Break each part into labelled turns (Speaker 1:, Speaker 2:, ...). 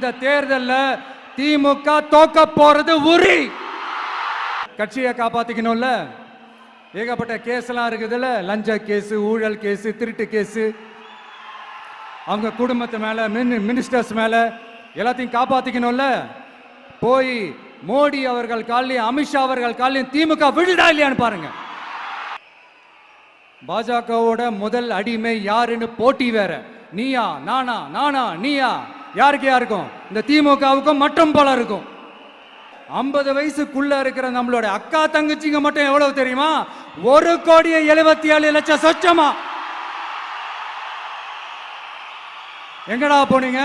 Speaker 1: இந்த தேர்தலில் திமுக தோக்க போறது உறுதி. கட்சியை காப்பாத்திக்கணும்ல, ஏகப்பட்ட கேஸ்லாம் இருக்குதுல்ல, லஞ்ச கேஸ், ஊழல் கேஸ், திருட்டு கேஸ், அவங்க குடும்பத்து மேல, மினிஸ்டர்ஸ் மேல எல்லாத்தையும் காப்பாத்திக்கணும்ல. போய் மோடி அவர்கள் காலையும் அமித்ஷா அவர்கள் காலையும் திமுக விழுதா இல்லையான்னு பாருங்க. பாஜகவோட முதல் அடிமை யாருன்னு போட்டி வேற. நீயா நானா, நானா நீயா, யாருக்கு யாருக்கும், இந்த திமுகவுக்கும் மட்டும் போல இருக்கும். 50 வயசுக்குள்ள இருக்கிற நம்மளோட அக்கா தங்கச்சிங்க மட்டும் எவ்வளவு தெரியுமா? 1,77,00,000 சொச்சமா. எங்கடா போனீங்க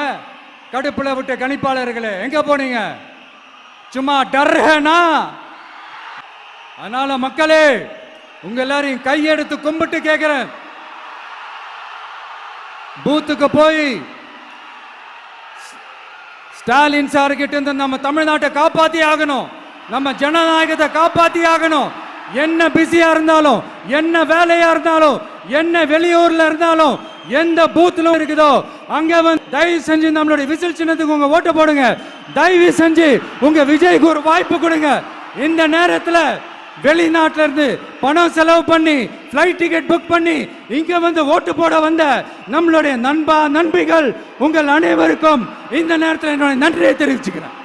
Speaker 1: கடுப்புல விட்ட கணிப்பாளர்களே? எங்க போனீங்க? சும்மா டர்ஹனா? அதனால மக்களே, உங்க எல்லாரையும் கையெடுத்து கும்பிட்டு கேட்கிறேன், பூத்துக்கு போய் ஸ்டாலின் சார் கிட்ட இருந்து நம்ம தமிழ்நாட்டை காப்பாத்தி ஆகணும், நம்ம ஜனநாயகத்தை காப்பாத்தி ஆகணும். என்ன பிஸியா இருந்தாலும், என்ன வேலையா இருந்தாலும், என்ன வெளியூர்ல இருந்தாலும், எந்த பூத்துல இருக்குதோ அங்க வந்து தயவு செஞ்சு நம்மளுடைய விசில் சின்னத்துக்கு உங்க ஓட்டு போடுங்க. தயவு செஞ்சு உங்க விஜய்க்கு ஒரு வாய்ப்பு கொடுங்க. இந்த நேரத்தில் வெளிநாட்டில இருந்து பணம் செலவு பண்ணி ஃப்ளைட் டிக்கெட் புக் பண்ணி இங்க வந்து ஓட்டு போட வந்த நம்மளுடைய நண்பிகள் உங்கள் அனைவருக்கும் இந்த நேரத்தில் என்னுடைய நன்றியை தெரிவிச்சுக்கிறேன்.